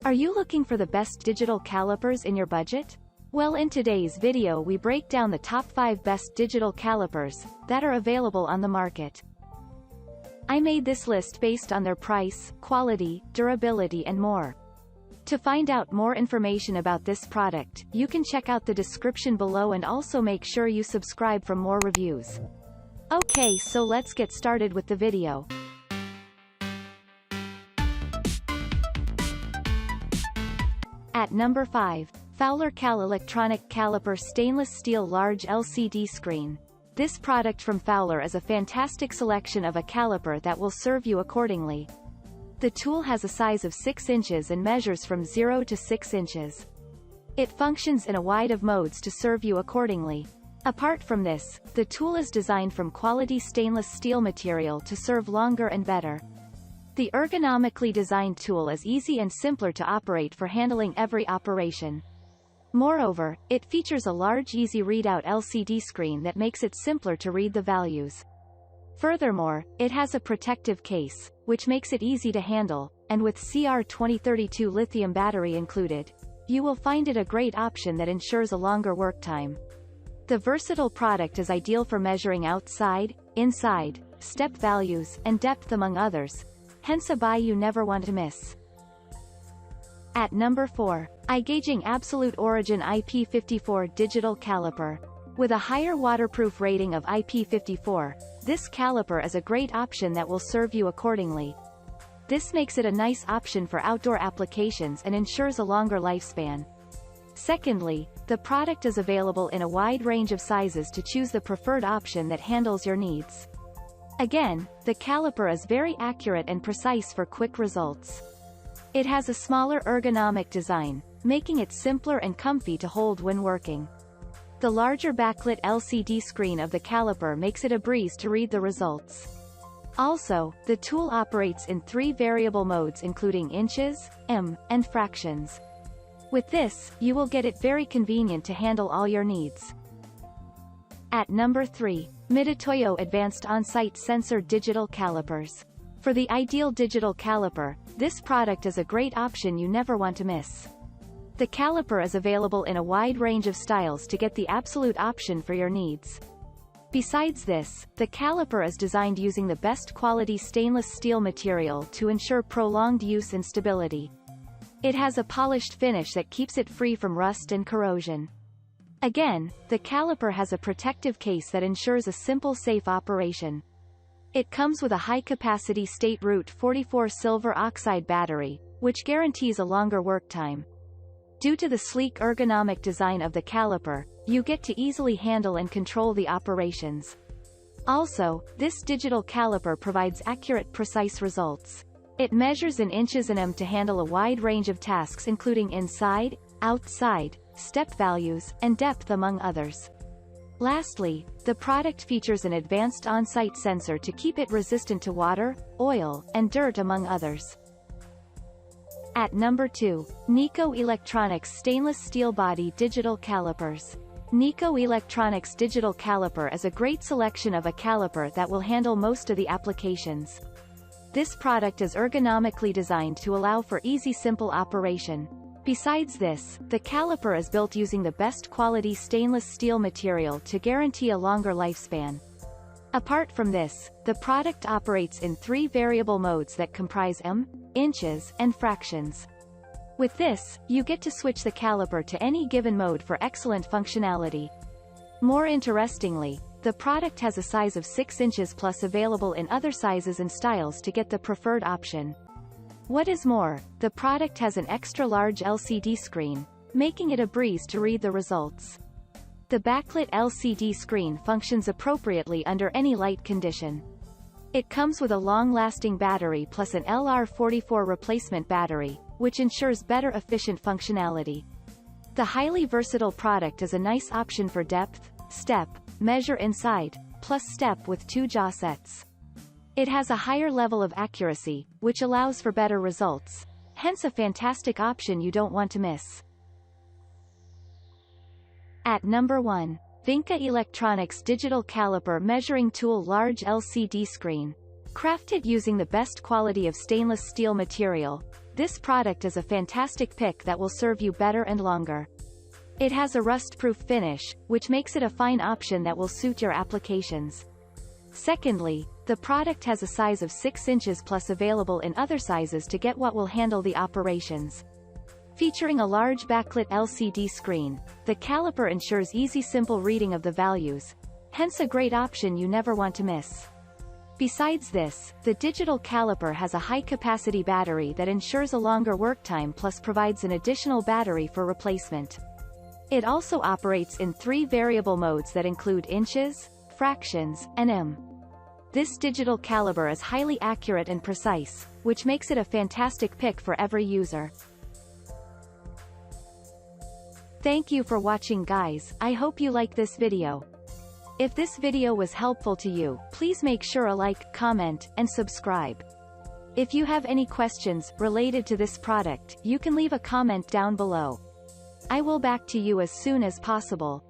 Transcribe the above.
Are you looking for the best digital calipers in your budget? Well, in today's video we break down the top 5 best digital calipers that are available on the market. I made this list based on their price, quality, durability and more. To find out more information about this product, you can check out the description below and also make sure you subscribe for more reviews. Okay, so let's get started with the video. At number 5. Fowler Electronic Caliper Stainless Steel Large LCD Screen. This product from Fowler is a fantastic selection of a caliper that will serve you accordingly. The tool has a size of 6 inches and measures from 0 to 6 inches. It functions in a wide of modes to serve you accordingly. Apart from this, the tool is designed from quality stainless steel material to serve longer and better. The ergonomically designed tool is easy and simpler to operate for handling every operation. Moreover, it features a large easy readout LCD screen that makes it simpler to read the values. Furthermore, it has a protective case, which makes it easy to handle, and with CR2032 lithium battery included, you will find it a great option that ensures a longer work time. The versatile product is ideal for measuring outside, inside, step values, and depth among others. Hence a buy you never want to miss. At number 4. iGaging Absolute Origin IP54 Digital Caliper. With a higher waterproof rating of IP54, this caliper is a great option that will serve you accordingly. This makes it a nice option for outdoor applications and ensures a longer lifespan. Secondly, the product is available in a wide range of sizes to choose the preferred option that handles your needs. Again, the caliper is very accurate and precise for quick results. It has a smaller ergonomic design, making it simpler and comfy to hold when working. The larger backlit LCD screen of the caliper makes it a breeze to read the results. Also, the tool operates in 3 variable modes including inches, and fractions. With this, you will get it very convenient to handle all your needs. At number 3. Mitutoyo Advanced Onsite Sensor Digital Calipers. For the ideal digital caliper, this product is a great option you never want to miss. The caliper is available in a wide range of styles to get the absolute option for your needs. Besides this, the caliper is designed using the best quality stainless steel material to ensure prolonged use and stability. It has a polished finish that keeps it free from rust and corrosion. Again, the caliper has a protective case that ensures a simple safe operation. It comes with a high-capacity State Root 44 silver oxide battery, which guarantees a longer work time. Due to the sleek ergonomic design of the caliper, you get to easily handle and control the operations. Also, this digital caliper provides accurate, precise results. It measures in inches and to handle a wide range of tasks including inside, outside, step values, and depth among others. Lastly, the product features an advanced on-site sensor to keep it resistant to water, oil, and dirt among others. At number 2. Nico Electronics Stainless Steel Body Digital Calipers. Nico Electronics Digital Caliper is a great selection of a caliper that will handle most of the applications. This product is ergonomically designed to allow for easy simple operation. Besides this, the caliper is built using the best quality stainless steel material to guarantee a longer lifespan. Apart from this, the product operates in 3 variable modes that comprise inches, and fractions. With this, you get to switch the caliper to any given mode for excellent functionality. More interestingly, the product has a size of 6 inches plus available in other sizes and styles to get the preferred option. What is more, the product has an extra large LCD screen, making it a breeze to read the results. The backlit LCD screen functions appropriately under any light condition. It comes with a long-lasting battery plus an LR44 replacement battery, which ensures better efficient functionality. The highly versatile product is a nice option for depth, step, measure inside, plus step with 2 jaw sets. It has a higher level of accuracy, which allows for better results, hence a fantastic option you don't want to miss. At number 1. Vinca Electronics Digital Caliper Measuring Tool Large LCD Screen. Crafted using the best quality of stainless steel material, This product is a fantastic pick that will serve you better and longer. It has a rust-proof finish, which makes it a fine option that will suit your applications. Secondly, the product has a size of 6 inches plus available in other sizes to get what will handle the operations. Featuring a large backlit LCD screen, the caliper ensures easy simple reading of the values, hence a great option you never want to miss. Besides this, the digital caliper has a high-capacity battery that ensures a longer work time plus provides an additional battery for replacement. It also operates in 3 variable modes that include inches, fractions, and mm. This digital caliper is highly accurate and precise, which makes it a fantastic pick for every user. Thank you for watching, guys. I hope you like this video. If this video was helpful to you, please make sure to like, comment, and subscribe. If you have any questions related to this product, you can leave a comment down below. I will back to you as soon as possible.